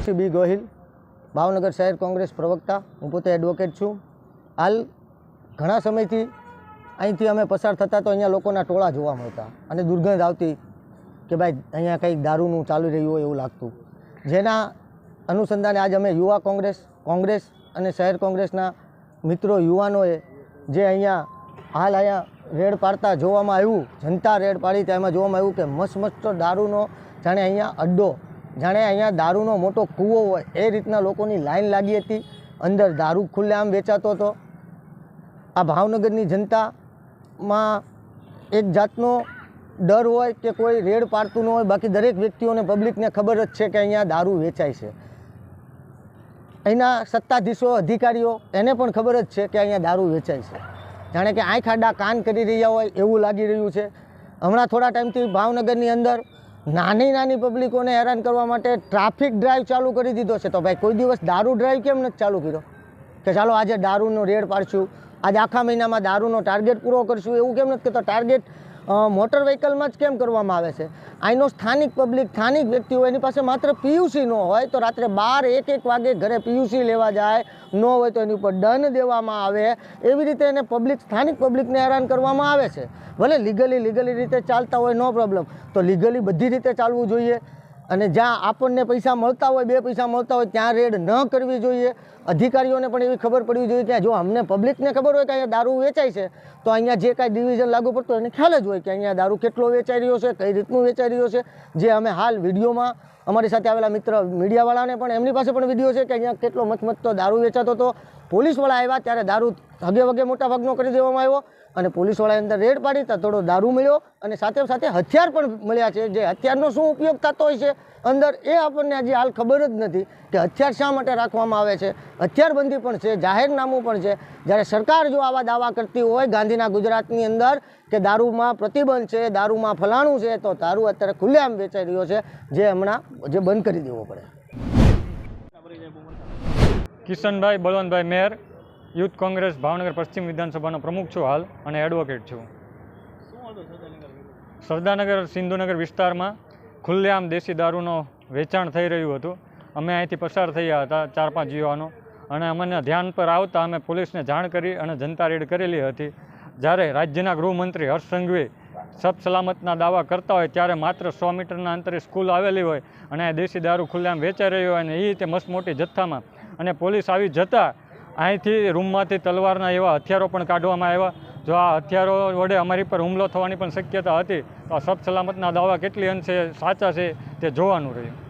કૌશિક બી ગોહિલ, ભાવનગર શહેર કોંગ્રેસ પ્રવક્તા. હું પોતે એડવોકેટ છું. હાલ ઘણા સમયથી અહીંથી અમે પસાર થતા તો અહીંયા લોકોના ટોળા જોવા મળતા અને દુર્ગંધ આવતી કે ભાઈ અહીંયા કંઈક દારૂનું ચાલી રહ્યું હોય એવું લાગતું. જેના અનુસંધાને આજ અમે યુવા કોંગ્રેસ અને શહેર કોંગ્રેસના મિત્રો યુવાનોએ જે અહીંયા રેડ પાડતા જોવામાં આવ્યું, જનતા રેડ પાડી તેમાં જોવામાં આવ્યું કે મસ્ત દારૂનો જાણે અહીંયા અડ્ડો, જાણે અહીંયા દારૂનો મોટો કૂવો હોય એ રીતના લોકોની લાઈન લાગી હતી. અંદર દારૂ ખુલ્લેઆમ વેચાતો હતો. આ ભાવનગરની જનતામાં એક જાતનો ડર હોય કે કોઈ રેડ પાડતું ન હોય, બાકી દરેક વ્યક્તિઓને પબ્લિકને ખબર જ છે કે અહીંયા દારૂ વેચાય છે. અહીંના સત્તાધીશો અધિકારીઓ એને પણ ખબર જ છે કે અહીંયા દારૂ વેચાય છે. જાણે કે આંખ આડા કાન કરી રહ્યા હોય એવું લાગી રહ્યું છે. હમણાં થોડા ટાઈમથી ભાવનગરની અંદર નાની પબ્લિકોને હેરાન કરવા માટે ટ્રાફિક ડ્રાઈવ ચાલુ કરી દીધો છે. તો ભાઈ કોઈ દિવસ દારૂ ડ્રાઈવ કેમ નથી ચાલુ કર્યો કે ચાલો આજે દારૂનો રેડ પાડશું, આજે આખા મહિનામાં દારૂનો ટાર્ગેટ પૂરો કરશું, એવું કેમ નથી કરતો? ટાર્ગેટ મોટર વ્હીકલમાં જ કેમ કરવામાં આવે છે? અહીંનો સ્થાનિક પબ્લિક, સ્થાનિક વ્યક્તિઓ એની પાસે માત્ર પીયુસી ન હોય તો રાત્રે 12-1 વાગે ઘરે પીયુસી લેવા જાય, ન હોય તો એની ઉપર દંડ દેવામાં આવે. એવી રીતે એને સ્થાનિક પબ્લિકને હેરાન કરવામાં આવે છે. ભલે લીગલી રીતે ચાલતા હોય નો પ્રોબ્લેમ, તો લીગલી બધી રીતે ચાલવું જોઈએ. અને જ્યાં આપણને પૈસા મળતા હોય, 2 પૈસા મળતા હોય, ત્યાં રેડ ન કરવી જોઈએ. અધિકારીઓને પણ એવી ખબર પડવી જોઈએ કે જો અમને પબ્લિકને ખબર હોય કે અહીંયા દારૂ વેચાય છે તો અહીંયા જે કાંઈ ડિવિઝન લાગુ પડતું એને ખ્યાલ જ હોય કે અહીંયા દારૂ કેટલો વેચાઈ રહ્યો છે, કઈ રીતનું વેચાઈ રહ્યો છે. જે અમે હાલ વિડીયોમાં અમારી સાથે આવેલા મિત્ર મીડિયાવાળાને પણ એમની પાસે પણ વિડીયો છે કે અહીંયા કેટલો મચમચતો દારૂ વેચાતો હતો. પોલીસવાળા આવ્યા ત્યારે દારૂ હગે મોટા ભાગનો કરી દેવામાં આવ્યો અને પોલીસવાળાએ અંદર રેડ પાડી તો થોડો દારૂ મળ્યો અને સાથે હથિયાર પણ મળ્યા છે. જે હથિયારનો શું ઉપયોગ થતો હોય છે અંદર એ આપણને હજી હાલ ખબર જ નથી કે હથિયાર શા માટે રાખવામાં આવે છે. હથિયારબંધી પણ છે, જાહેરનામું પણ છે. જ્યારે સરકાર જો આવા દાવા કરતી હોય ગાંધીના ગુજરાતની અંદર કે દારૂમાં પ્રતિબંધ છે, દારૂમાં ફલાણું છે, તો દારૂ અત્યારે ખુલ્લેઆમ વેચાઈ રહ્યો છે, જે હમણાં બંધ કરી દેવો પડે. કિશનભાઈ બળવંતભાઈ મેર, યુથ કોંગ્રેસ ભાવનગર પશ્ચિમ વિધાનસભાનો પ્રમુખ છું હાલ અને એડવોકેટ છું. સરદારનગર સિંધુનગર વિસ્તારમાં ખુલ્લેઆમ દેશી દારૂનો વેચાણ થઈ રહ્યું હતું. અમે અહીંથી પસાર થયા હતા 4-5 યુવાનો અને અમને ધ્યાન પર આવતા અમે પોલીસને જાણ કરી અને જનતા રેડ કરેલી હતી. જ્યારે રાજ્યના ગૃહમંત્રી હર્ષ સંઘવી સબ સલામતના દાવા કરતા હોય ત્યારે માત્ર 100 મીટરના અંતરે સ્કૂલ આવેલી હોય અને દેશી દારૂ ખુલ્લેઆમ વેચાઈ રહ્યો હોય અને એ રીતે મસ્ત મોટી જથ્થામાં અને પોલીસ આવી જતાં અહીંથી રૂમમાંથી તલવારના એવા હથિયારો પણ કાઢવામાં આવ્યા. જો આ હથિયારો વડે અમારી પર હુમલો થવાની પણ શક્યતા હતી તો આ સબ સલામતના દાવા કેટલી અંશે સાચા છે તે જોવાનું રહ્યું.